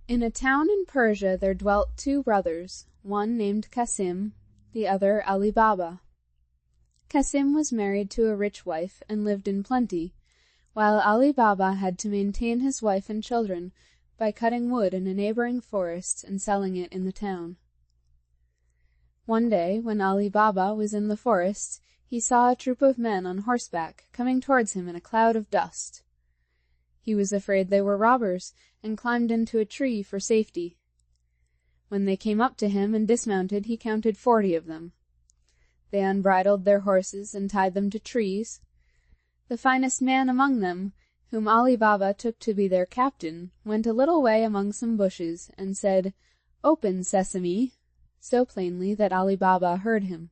In a town in Persia there dwelt two brothers, one named Kessim, the other Ali Baba. Kessim was married to a rich wife and lived in plenty, while Ali Baba had to maintain his wife and children by cutting wood in a neighboring forest and selling it in the town. One day, when Ali Baba was in the forest, he saw a troop of men on horseback coming towards him in a cloud of dust. He was afraid they were robbers, and climbed into a tree for safety. When they came up to him and dismounted, he counted 40 of them. They unbridled their horses and tied them to trees. The finest man among them, whom Ali Baba took to be their captain, went a little way among some bushes, and said, "Open, Sesame," so plainly that Ali Baba heard him.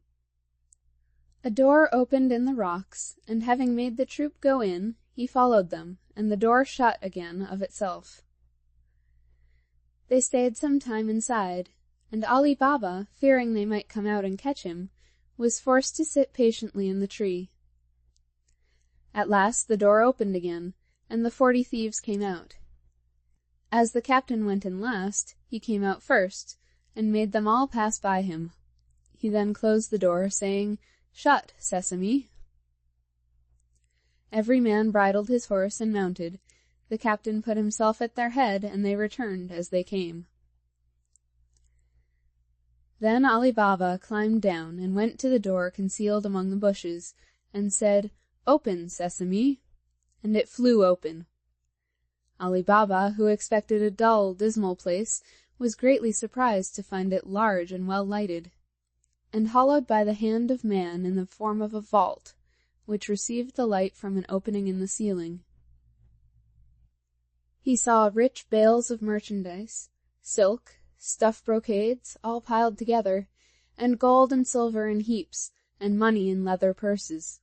A door opened in the rocks, and having made the troop go in, he followed them, and the door shut again of itself. They stayed some time inside, and Ali Baba, fearing they might come out and catch him, was forced to sit patiently in the tree. At last the door opened again, and the 40 thieves came out. As the captain went in last, he came out first, and made them all pass by him. He then closed the door, saying, "Shut, Sesame." Every man bridled his horse and mounted. The captain put himself at their head, and they returned as they came. Then Ali Baba climbed down and went to the door concealed among the bushes, and said, "Open, Sesame," and it flew open. Ali Baba, who expected a dull, dismal place, was greatly surprised to find it large and well lighted, and hollowed by the hand of man in the form of a vault, which received the light from an opening in the ceiling. He saw rich bales of merchandise, silk, stuff brocades, all piled together, and gold and silver in heaps, and money in leather purses.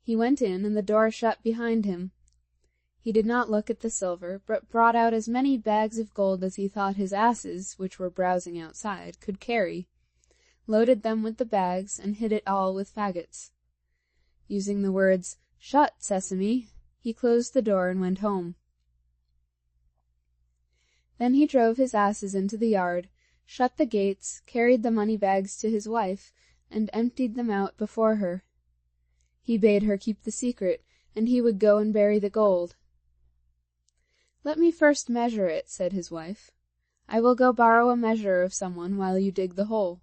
He went in, and the door shut behind him. He did not look at the silver, but brought out as many bags of gold as he thought his asses, which were browsing outside, could carry, loaded them with the bags, and hid it all with faggots. Using the words, "Shut, Sesame," he closed the door and went home. Then he drove his asses into the yard, shut the gates, carried the money bags to his wife, and emptied them out before her. He bade her keep the secret, and he would go and bury the gold. "Let me first measure it," said his wife. "I will go borrow a measure of someone while you dig the hole."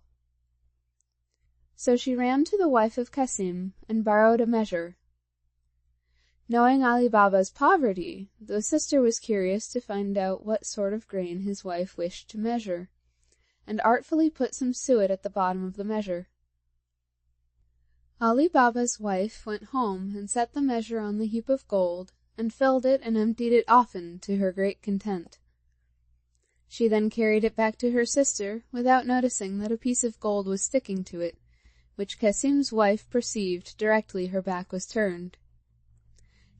So she ran to the wife of Kessim and borrowed a measure. Knowing Ali Baba's poverty, the sister was curious to find out what sort of grain his wife wished to measure, and artfully put some suet at the bottom of the measure. Ali Baba's wife went home and set the measure on the heap of gold, and filled it and emptied it often, to her great content. She then carried it back to her sister, without noticing that a piece of gold was sticking to it, which Kessim's wife perceived directly her back was turned.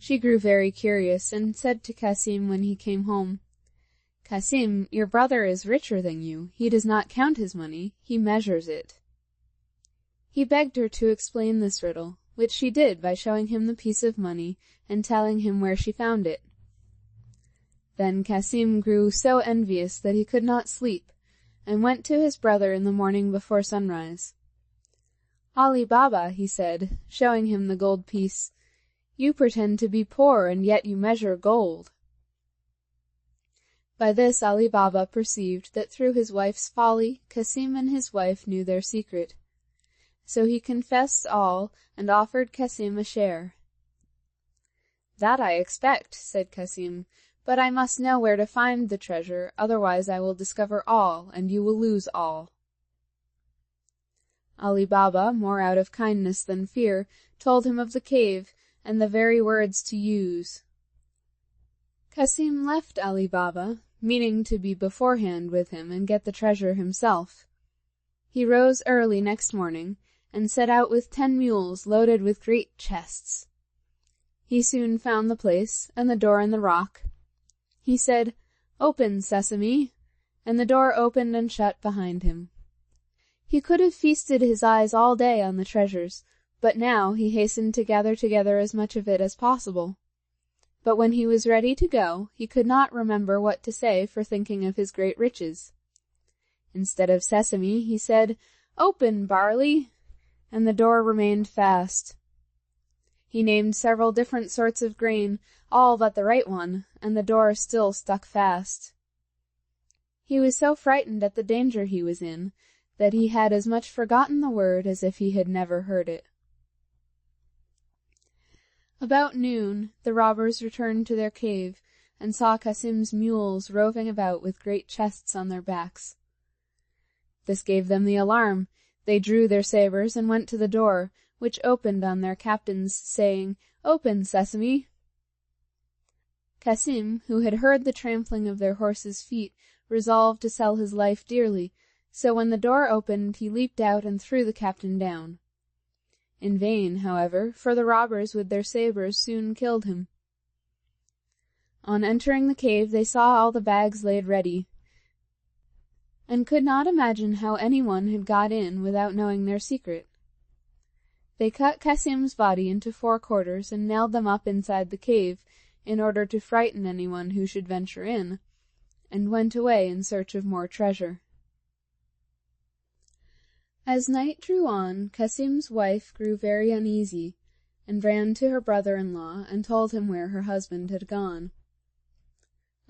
She grew very curious, and said to Kessim when he came home, "Kessim, your brother is richer than you. He does not count his money, he measures it." He begged her to explain this riddle, which she did by showing him the piece of money and telling him where she found it. Then Kessim grew so envious that he could not sleep, and went to his brother in the morning before sunrise. "Ali Baba," he said, showing him the gold piece, "you pretend to be poor, and yet you measure gold." By this Ali Baba perceived that through his wife's folly Kessim and his wife knew their secret. So he confessed all, and offered Kessim a share. "That I expect," said Kessim, "but I must know where to find the treasure, otherwise I will discover all, and you will lose all." Ali Baba, more out of kindness than fear, told him of the cave, and the very words to use. Kessim left Ali Baba, meaning to be beforehand with him and get the treasure himself. He rose early next morning, and set out with 10 mules loaded with great chests. He soon found the place, and the door in the rock. He said, "Open, Sesame," and the door opened and shut behind him. He could have feasted his eyes all day on the treasures, but now he hastened to gather together as much of it as possible. But when he was ready to go, he could not remember what to say for thinking of his great riches. Instead of sesame, he said, "Open, barley," and the door remained fast. He named several different sorts of grain, all but the right one, and the door still stuck fast. He was so frightened at the danger he was in, that he had as much forgotten the word as if he had never heard it. About noon the robbers returned to their cave, and saw Kessim's mules roving about with great chests on their backs. This gave them the alarm. They drew their sabres and went to the door, which opened on their captains, saying, "Open, Sesame!" Kessim, who had heard the trampling of their horses' feet, resolved to sell his life dearly, so when the door opened he leaped out and threw the captain down. In vain, however, for the robbers with their sabres soon killed him. On entering the cave they saw all the bags laid ready, and could not imagine how anyone had got in without knowing their secret. They cut Kessim's body into 4 quarters and nailed them up inside the cave, in order to frighten anyone who should venture in, and went away in search of more treasure. As night drew on, Kessim's wife grew very uneasy, and ran to her brother-in-law and told him where her husband had gone.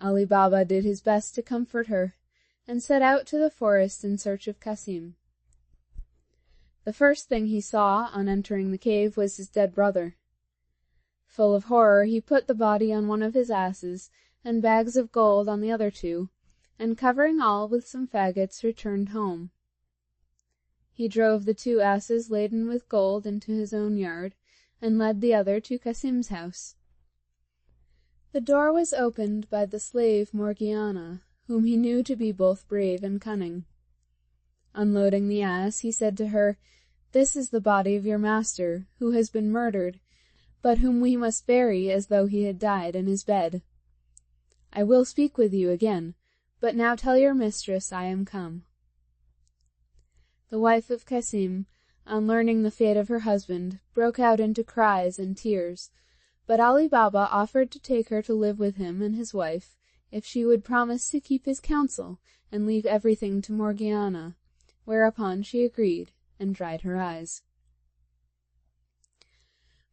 Ali Baba did his best to comfort her, and set out to the forest in search of Kessim. The first thing he saw on entering the cave was his dead brother. Full of horror, he put the body on one of his asses, and bags of gold on the other 2, and covering all with some faggots, returned home. He drove the 2 asses laden with gold into his own yard, and led the other to Kessim's house. The door was opened by the slave Morgana, whom he knew to be both brave and cunning. Unloading the ass, he said to her, "This is the body of your master, who has been murdered, but whom we must bury as though he had died in his bed. I will speak with you again, but now tell your mistress I am come." The wife of Kessim, on learning the fate of her husband, broke out into cries and tears, but Ali Baba offered to take her to live with him and his wife, if she would promise to keep his counsel and leave everything to Morgana, whereupon she agreed and dried her eyes.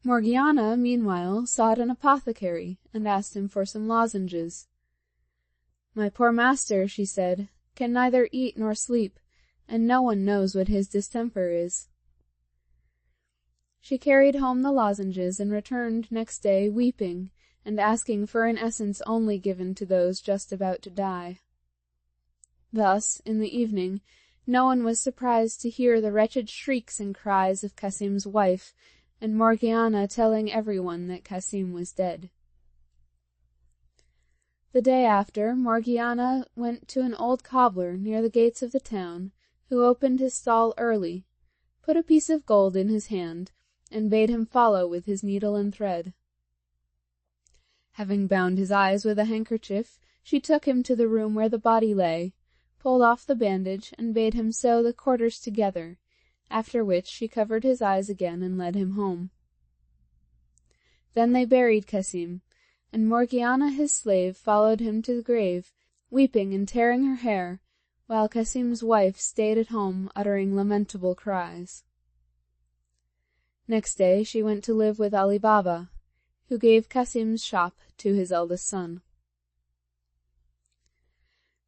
Morgana, meanwhile, sought an apothecary, and asked him for some lozenges. "My poor master," she said, "can neither eat nor sleep, and no one knows what his distemper is." She carried home the lozenges, and returned next day weeping, and asking for an essence only given to those just about to die. Thus, in the evening, no one was surprised to hear the wretched shrieks and cries of Kessim's wife, and Morgana telling everyone that Kessim was dead. The day after, Morgana went to an old cobbler near the gates of the town, who opened his stall early, put a piece of gold in his hand, and bade him follow with his needle and thread. Having bound his eyes with a handkerchief, she took him to the room where the body lay, pulled off the bandage, and bade him sew the quarters together, after which she covered his eyes again and led him home. Then they buried Kessim, and Morgiana his slave followed him to the grave, weeping and tearing her hair, while Kessim's wife stayed at home uttering lamentable cries. Next day she went to live with Ali Baba, who gave Kessim's shop to his eldest son.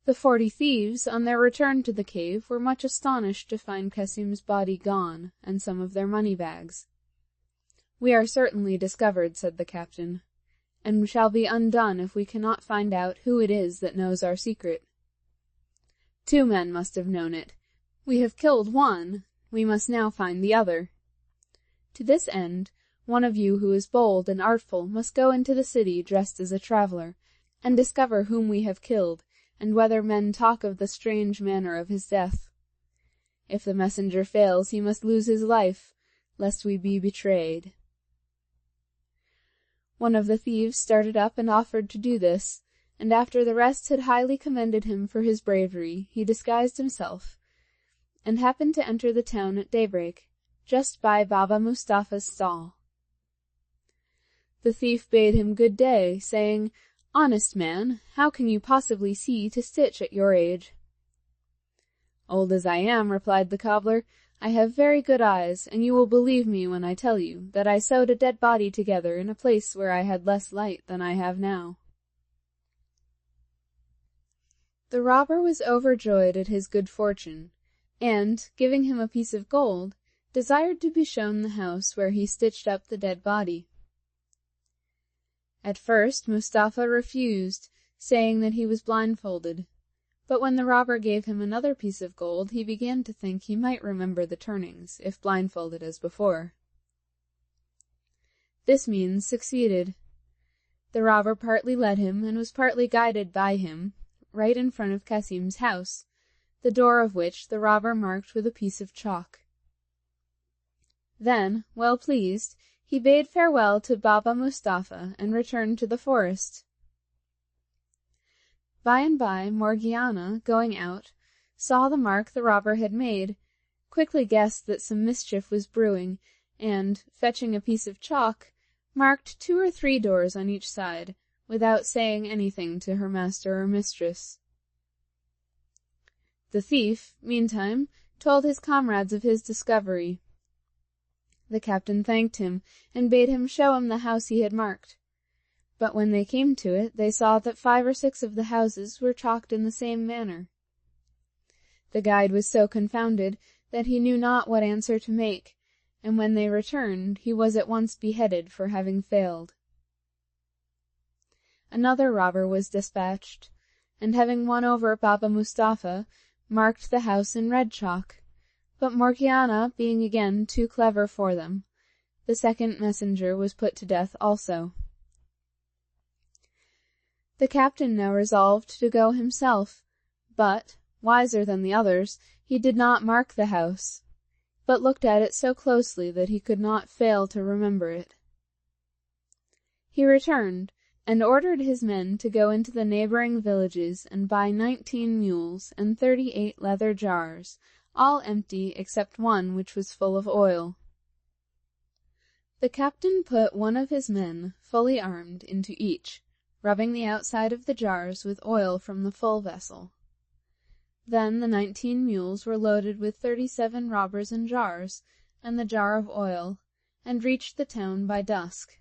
The 40 thieves, on their return to the cave, were much astonished to find Kessim's body gone, and some of their money bags. "We are certainly discovered," said the captain, "and shall be undone if we cannot find out who it is that knows our secret. 2 men must have known it. We have killed one, we must now find the other. To this end, one of you who is bold and artful must go into the city dressed as a traveler, and discover whom we have killed, and whether men talk of the strange manner of his death. If the messenger fails, he must lose his life, lest we be betrayed." One of the thieves started up and offered to do this, and after the rest had highly commended him for his bravery, he disguised himself, and happened to enter the town at daybreak, just by Baba Mustafa's stall. The thief bade him good day, saying, "Honest man, how can you possibly see to stitch at your age?" "Old as I am," replied the cobbler, "I have very good eyes, and you will believe me when I tell you that I sewed a dead body together in a place where I had less light than I have now." The robber was overjoyed at his good fortune, and, giving him a piece of gold, desired to be shown the house where he stitched up the dead body. At first Mustafa refused, saying that he was blindfolded, but when the robber gave him another piece of gold, he began to think he might remember the turnings, if blindfolded as before. This means succeeded. The robber partly led him, and was partly guided by him, right in front of Kessim's house, the door of which the robber marked with a piece of chalk. Then, well pleased, he bade farewell to Baba Mustafa and returned to the forest. By and by, Morgiana, going out, saw the mark the robber had made, quickly guessed that some mischief was brewing, and, fetching a piece of chalk, marked 2 or 3 doors on each side, without saying anything to her master or mistress. The thief, meantime, told his comrades of his discovery. The captain thanked him, and bade him show him the house he had marked. But when they came to it, they saw that 5 or 6 of the houses were chalked in the same manner. The guide was so confounded that he knew not what answer to make, and when they returned, he was at once beheaded for having failed. Another robber was dispatched, and having won over Baba Mustafa, marked the house in red chalk, but Morgiana being again too clever for them, the second messenger was put to death also. The captain now resolved to go himself, but, wiser than the others, he did not mark the house, but looked at it so closely that he could not fail to remember it. He returned, and ordered his men to go into the neighboring villages and buy 19 mules and 38 leather jars, all empty except one which was full of oil. The captain put one of his men, fully armed, into each, rubbing the outside of the jars with oil from the full vessel. Then the 19 mules were loaded with 37 robbers and jars, and the jar of oil, and reached the town by dusk.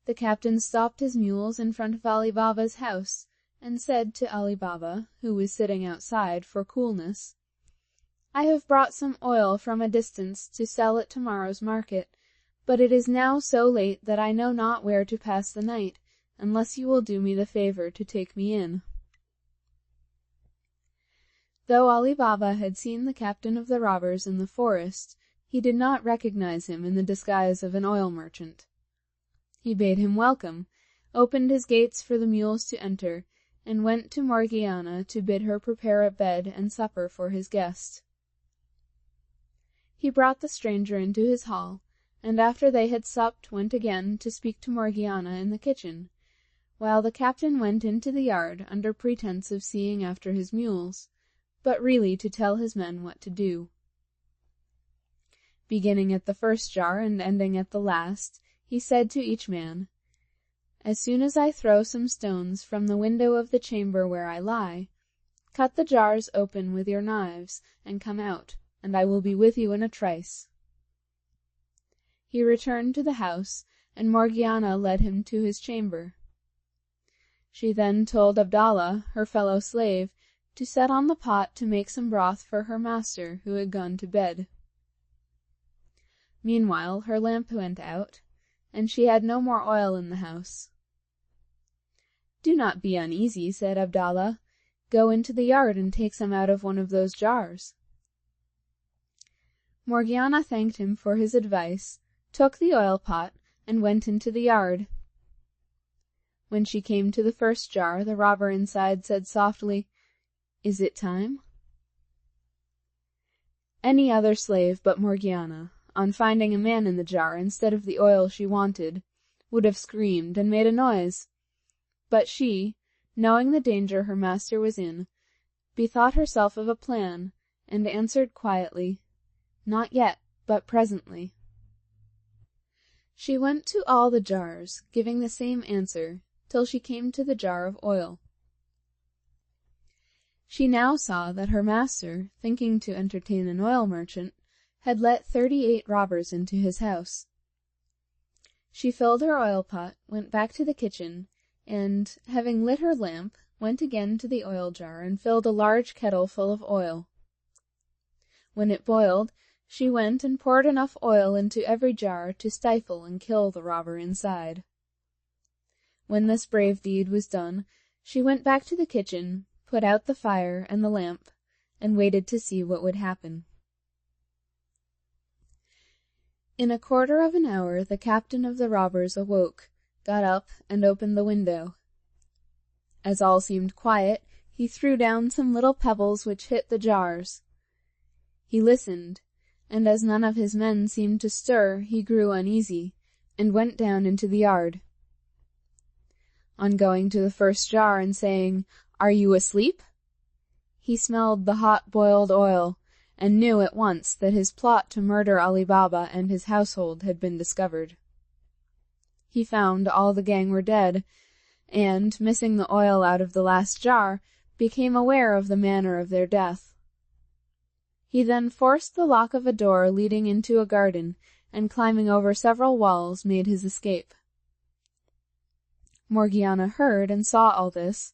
The captain stopped his mules in front of Ali Baba's house, and said to Ali Baba, who was sitting outside for coolness, "I have brought some oil from a distance to sell at tomorrow's market, but it is now so late that I know not where to pass the night, unless you will do me the favor to take me in." Though Ali Baba had seen the captain of the robbers in the forest, he did not recognize him in the disguise of an oil merchant. He bade him welcome, opened his gates for the mules to enter, and went to Morgiana to bid her prepare a bed and supper for his guest. He brought the stranger into his hall, and after they had supped went again to speak to Morgiana in the kitchen, while the captain went into the yard under pretence of seeing after his mules, but really to tell his men what to do. Beginning at the first jar and ending at the last, he said to each man, "As soon as I throw some stones from the window of the chamber where I lie, cut the jars open with your knives, and come out, and I will be with you in a trice." He returned to the house, and Morgiana led him to his chamber. She then told Abdallah, her fellow slave, to set on the pot to make some broth for her master, who had gone to bed. Meanwhile her lamp went out, and she had no more oil in the house. "Do not be uneasy," said Abdallah. "Go into the yard and take some out of one of those jars." Morgiana thanked him for his advice, took the oil pot, and went into the yard. When she came to the first jar, the robber inside said softly, "Is it time?" Any other slave but Morgiana, on finding a man in the jar instead of the oil she wanted, would have screamed and made a noise. But she, knowing the danger her master was in, bethought herself of a plan, and answered quietly, "Not yet, but presently." She went to all the jars, giving the same answer, till she came to the jar of oil. She now saw that her master, thinking to entertain an oil merchant, had let 38 robbers into his house. She filled her oil pot, went back to the kitchen, and, having lit her lamp, went again to the oil jar and filled a large kettle full of oil. When it boiled, she went and poured enough oil into every jar to stifle and kill the robber inside. When this brave deed was done, she went back to the kitchen, put out the fire and the lamp, and waited to see what would happen. In a quarter of an hour the captain of the robbers awoke, got up, and opened the window. As all seemed quiet, he threw down some little pebbles which hit the jars. He listened, and as none of his men seemed to stir, he grew uneasy, and went down into the yard. On going to the first jar and saying, "Are you asleep?" he smelled the hot boiled oil, and knew at once that his plot to murder Ali Baba and his household had been discovered. He found all the gang were dead, and, missing the oil out of the last jar, became aware of the manner of their death. He then forced the lock of a door leading into a garden, and climbing over several walls, made his escape. Morgana heard and saw all this,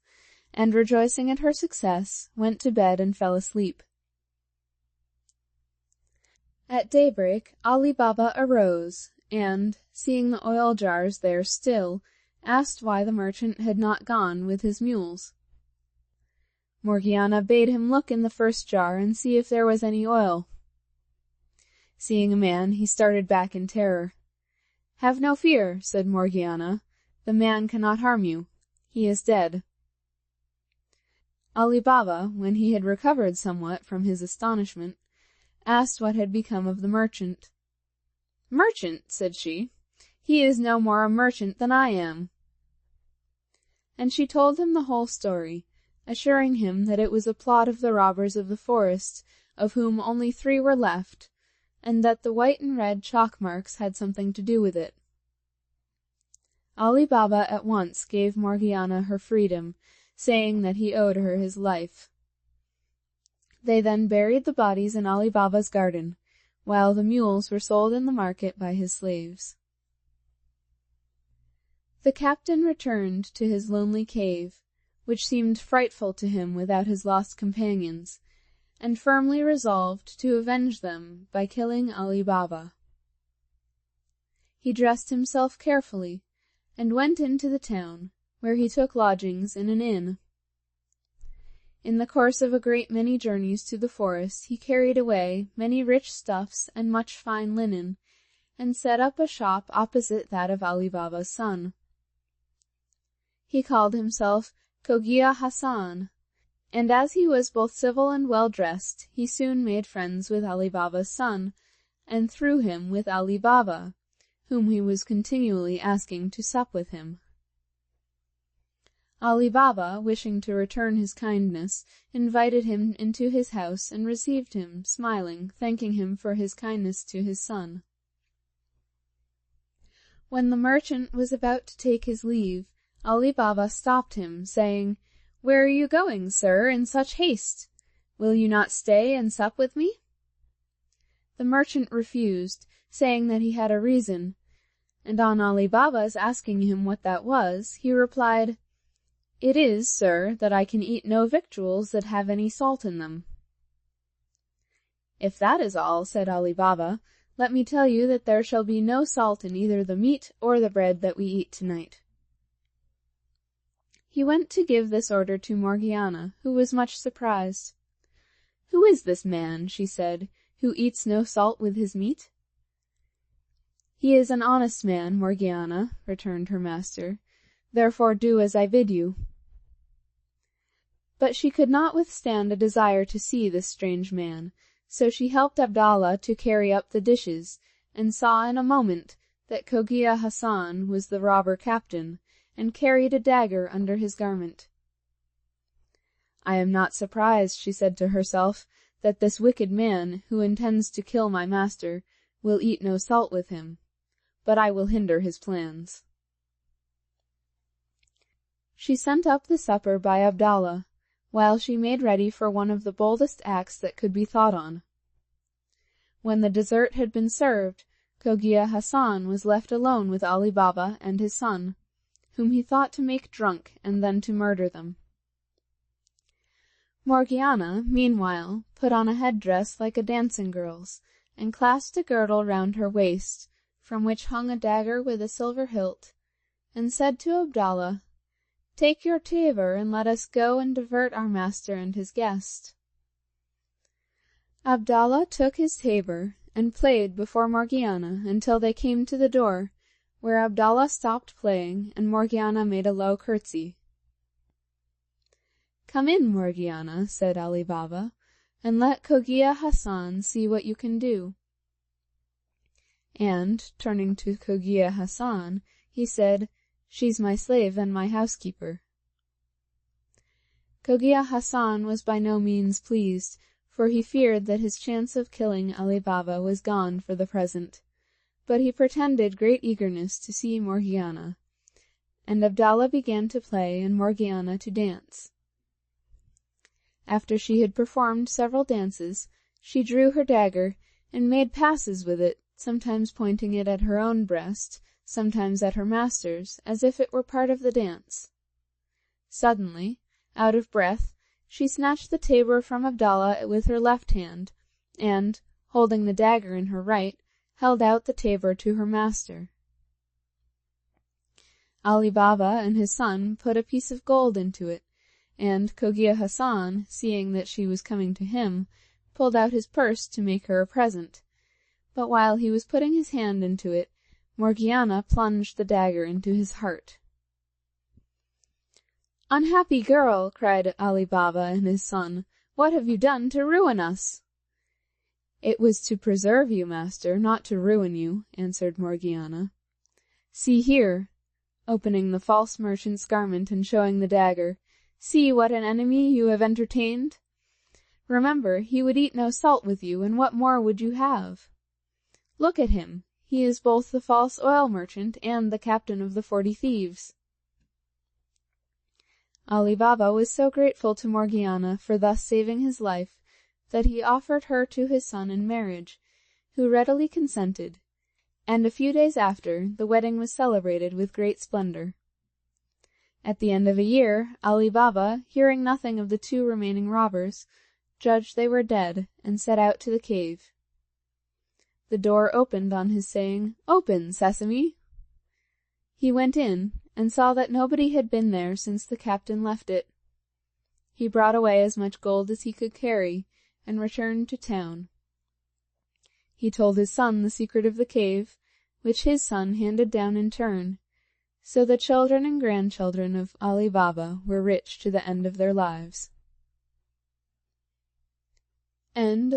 and, rejoicing at her success, went to bed and fell asleep. At daybreak Ali Baba arose, and, seeing the oil jars there still, asked why the merchant had not gone with his mules. Morgana bade him look in the first jar and see if there was any oil. Seeing a man, he started back in terror. "Have no fear," said Morgana. "The man cannot harm you. He is dead." Ali Baba, when he had recovered somewhat from his astonishment, asked what had become of the merchant. "Merchant," said she. "He is no more a merchant than I am." And she told him the whole story, assuring him that it was a plot of the robbers of the forest, of whom only 3 were left, and that the white and red chalk marks had something to do with it. Ali Baba at once gave Morgiana her freedom, saying that he owed her his life. They then buried the bodies in Ali Baba's garden, while the mules were sold in the market by his slaves. The captain returned to his lonely cave, which seemed frightful to him without his lost companions, and firmly resolved to avenge them by killing Ali Baba. He dressed himself carefully, and went into the town, where he took lodgings in an inn. In the course of a great many journeys to the forest, he carried away many rich stuffs and much fine linen, and set up a shop opposite that of Ali Baba's son. He called himself Cogia Hassan, and as he was both civil and well-dressed, he soon made friends with Ali Baba's son, and through him with Ali Baba, whom he was continually asking to sup with him. Ali Baba, wishing to return his kindness, invited him into his house and received him, smiling, thanking him for his kindness to his son. When the merchant was about to take his leave, Ali Baba stopped him, saying, "Where are you going, sir, in such haste? Will you not stay and sup with me?" The merchant refused, saying that he had a reason, and on Ali Baba's asking him what that was, he replied, "It is, sir, that I can eat no victuals that have any salt in them." "If that is all," said Ali Baba, "let me tell you that there shall be no salt in either the meat or the bread that we eat tonight." He went to give this order to Morgiana, who was much surprised. "Who is this man," she said, "who eats no salt with his meat?" "He is an honest man, Morgiana," returned her master. "Therefore do as I bid you." But she could not withstand a desire to see this strange man, so she helped Abdallah to carry up the dishes, and saw in a moment that Cogia Hassan was the robber captain, and carried a dagger under his garment. "I am not surprised," she said to herself, "that this wicked man, who intends to kill my master, will eat no salt with him. but I will hinder his plans." She sent up the supper by Abdallah, while she made ready for one of the boldest acts that could be thought on. When the dessert had been served, Cogia Hassan was left alone with Ali Baba and his son, whom he thought to make drunk and then to murder them. Morgiana, meanwhile, put on a head-dress like a dancing girl's, and clasped a girdle round her waist, from which hung a dagger with a silver hilt, and said to Abdallah, "Take your tabor, and let us go and divert our master and his guest." Abdallah took his tabor, and played before Morgiana until they came to the door, where Abdallah stopped playing, and Morgiana made a low curtsy. "Come in, Morgiana," said Ali Baba, "and let Cogia Hassan see what you can do." And, turning to Cogia Hassan, he said, "She's my slave and my housekeeper." Cogia Hassan was by no means pleased, for he feared that his chance of killing Ali Baba was gone for the present, but he pretended great eagerness to see Morgiana, and Abdallah began to play and Morgiana to dance. After she had performed several dances, she drew her dagger and made passes with it, sometimes pointing it at her own breast, sometimes at her master's, as if it were part of the dance. Suddenly, out of breath, she snatched the tabor from Abdallah with her left hand, and, holding the dagger in her right, held out the tabor to her master. Ali Baba and his son put a piece of gold into it, and Cogia Hassan, seeing that she was coming to him, pulled out his purse to make her a present. But while he was putting his hand into it, Morgiana plunged the dagger into his heart. "Unhappy girl!" cried Ali Baba and his son. "What have you done to ruin us?" "It was to preserve you, master, not to ruin you," answered Morgiana. "See here," opening the false merchant's garment and showing the dagger. "See what an enemy you have entertained. Remember, he would eat no salt with you, and what more would you have? Look at him. He is both the false oil merchant and the captain of the 40 thieves." Ali Baba was so grateful to Morgiana for thus saving his life that he offered her to his son in marriage, who readily consented, and a few days after the wedding was celebrated with great splendor. At the end of a year, Ali Baba, hearing nothing of the 2 remaining robbers, judged they were dead, and set out to the cave. The door opened on his saying, "Open, Sesame!" He went in, and saw that nobody had been there since the captain left it. He brought away as much gold as he could carry, and returned to town. He told his son the secret of the cave, which his son handed down in turn, so the children and grandchildren of Ali Baba were rich to the end of their lives. End